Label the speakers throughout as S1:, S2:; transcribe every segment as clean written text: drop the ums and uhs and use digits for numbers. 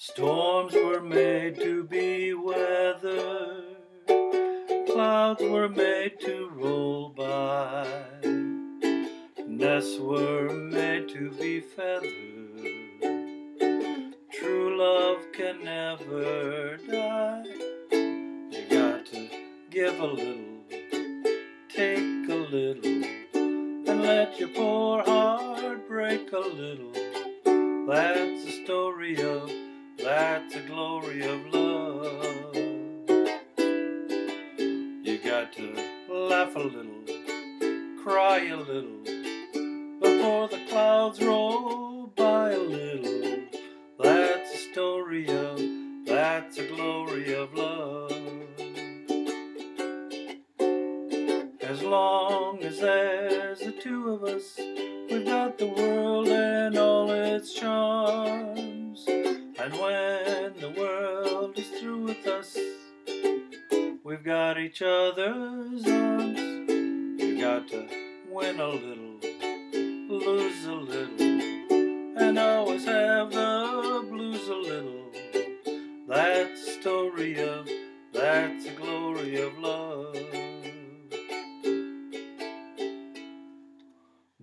S1: Storms were made to be weathered, clouds were made to roll by, nests were made to be feathered. True love can never die. You got to give a little, take a little, and let your poor heart break a little. That's the story of, that's the glory of love. You got to laugh a little, cry a little, before the clouds roll by a little. That's the story of, that's the glory of love. As long as there's the two of us, we've got the world and all its charms. And when the world is through with us, we've got each other's arms. You got to win a little, lose a little, and always have the blues a little. That's the story of, that's the glory of love.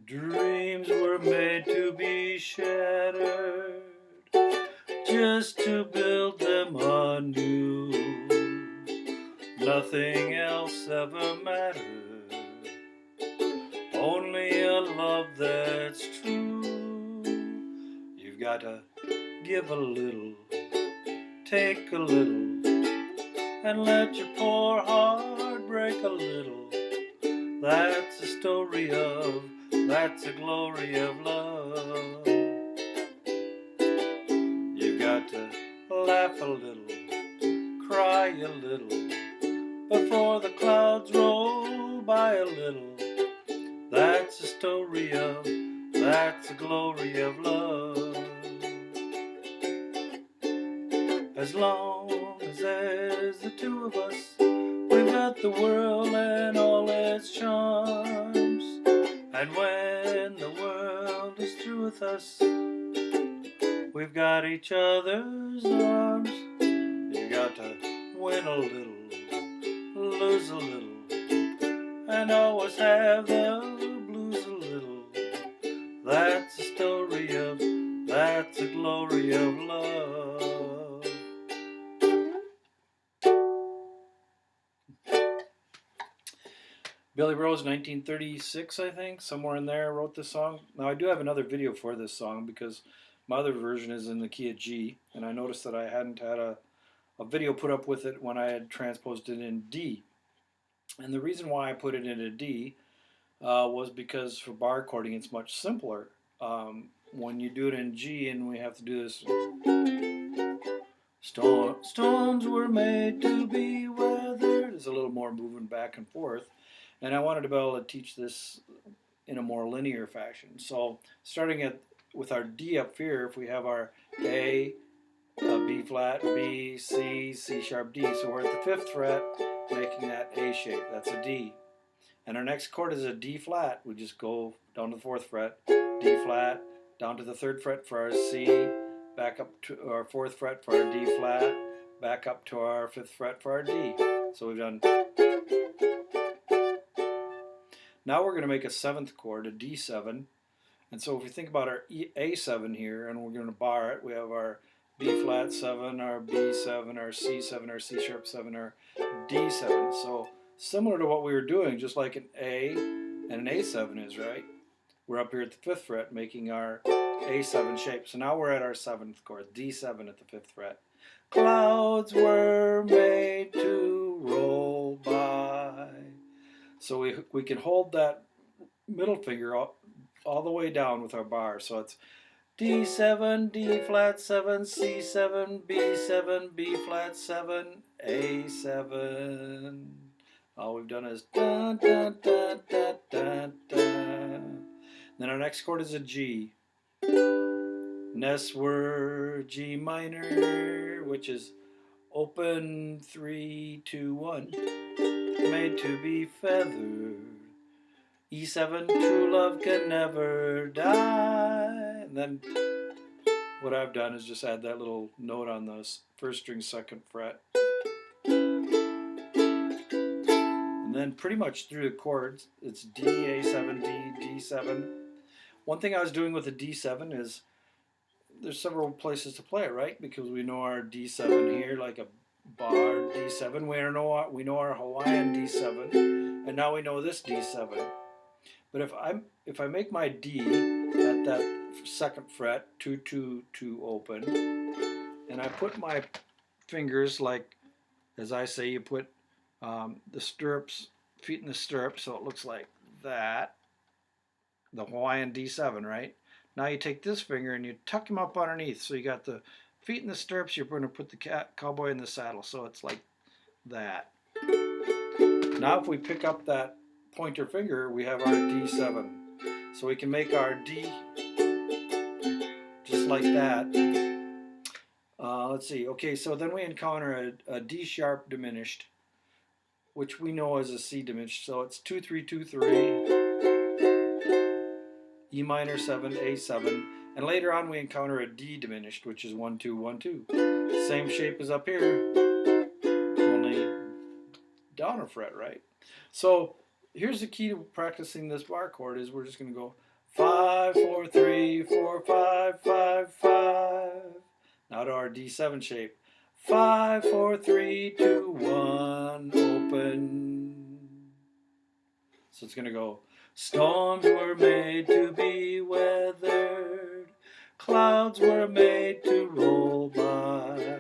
S1: Dreams were made to be shattered, just to build them anew. Nothing else ever mattered, only a love that's true. You've got to give a little, take a little, and let your poor heart break a little. That's the story of, that's the glory of love. You've got to laugh a little, cry a little, before the clouds roll by a little. That's the story of, that's the glory of love. As long as there's the two of us, we've got the world and all its charms. And when the world is through with us, we've got each other's arms. You got to win a little, lose a little, and always have the blues a little. That's the story of, that's the glory of love. Billy Rose, 1936, I think, somewhere in there, wrote this song. Now, I do have another video for this song because my other version is in the key of G, and I noticed that I hadn't had a video put up with it when I had transposed it in D. And the reason why I put it in a D was because for bar chording it's much simpler. When you do it in G and we have to do this, storms were made to be weathered, there's a little more moving back and forth. And I wanted to be able to teach this in a more linear fashion. So starting with our D up here, if we have our A, B flat, B, C, C sharp, D. So we're at the 5th fret, making that A shape. That's a D. And our next chord is a D flat. We just go down to the 4th fret, D flat, down to the 3rd fret for our C, back up to our 4th fret for our D flat, back up to our 5th fret for our D. So we've done. Now we're going to make a 7th chord, a D7. And so if we think about our A7 here, and we're going to bar it, we have our B flat 7, our B7, our C7, our C sharp 7, our D7. So similar to what we were doing, just like an A and an A7 is, right? We're up here at the 5th fret making our A7 shape. So now we're at our 7th chord, D7 at the 5th fret. Clouds were made to roll by. So we can hold that middle finger all the way down with our bar. So it's D7, D flat 7, C7, B7, B flat 7, A7. All we've done is dun dun dun dun dun dun. Then our next chord is a G. Nests were G minor, which is open 3, 2, 1, made to be feathered. E7, true love can never die. And then what I've done is just add that little note on the first string 2nd fret. And then pretty much through the chords, it's D, A7, D, D7. One thing I was doing with the D7 is there's several places to play it, right? Because we know our D7 here, like a bar D7. We know our Hawaiian D7, and now we know this D7. But if I make my D at that 2nd fret, 2, 2, 2 open, and I put my fingers, like as I say, you put the stirrups, feet in the stirrups, so it looks like that, the Hawaiian D7, right? Now you take this finger and you tuck him up underneath, so you got the feet in the stirrups, you're going to put the cowboy in the saddle, so it's like that. Now if we pick up that pointer finger, we have our D7. So we can make our D just like that. Let's see. Okay, so then we encounter a D sharp diminished, which we know as a C diminished. So it's 2, 3, 2, 3, E minor 7, A7, and later on we encounter a D diminished, which is 1, 2, 1, 2. Same shape as up here, only down a fret, right? So here's the key to practicing this bar chord: is we're just going to go 5, 4, 3, 4, 5, 5, 5. Now to our D7 shape. 5, 4, 3, 2, 1, open. So it's going to go, storms were made to be weathered, clouds were made to roll by,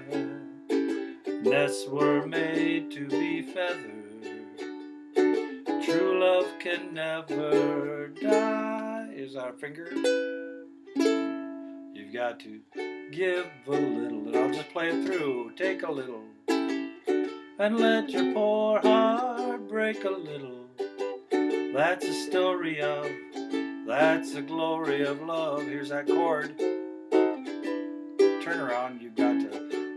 S1: nests were made to be feathered, true love can never die. Here's our finger. You've got to give a little, and I'll just play it through. Take a little, and let your poor heart break a little. That's a story of, that's the glory of love. Here's that chord. Turn around, you've got to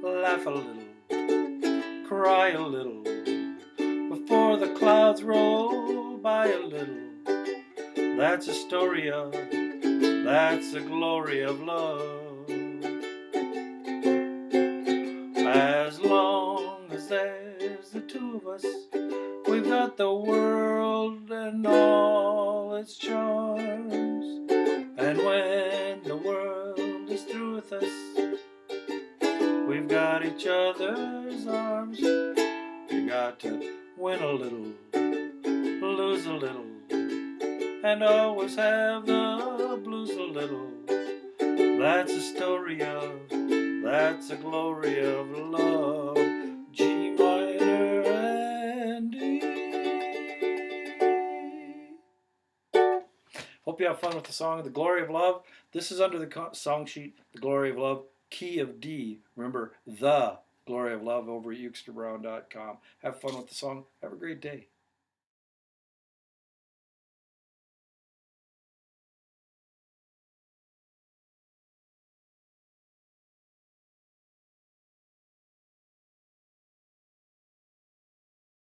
S1: laugh a little, cry a little, before the clouds roll by a little. That's a story of, that's the glory of love. As long as there's the two of us, we've got the world and all its charms. And when the world is through with us, we've got each other's arms. You got to win a little, lose a little, and always have the blues a little. That's a story of, that's a glory of love. G minor and D. Hope you have fun with the song, The Glory of Love. This is under the song sheet, The Glory of Love, key of D. Remember, The Glory of Love over at UkesterBrown.com. Have fun with the song. Have a great day.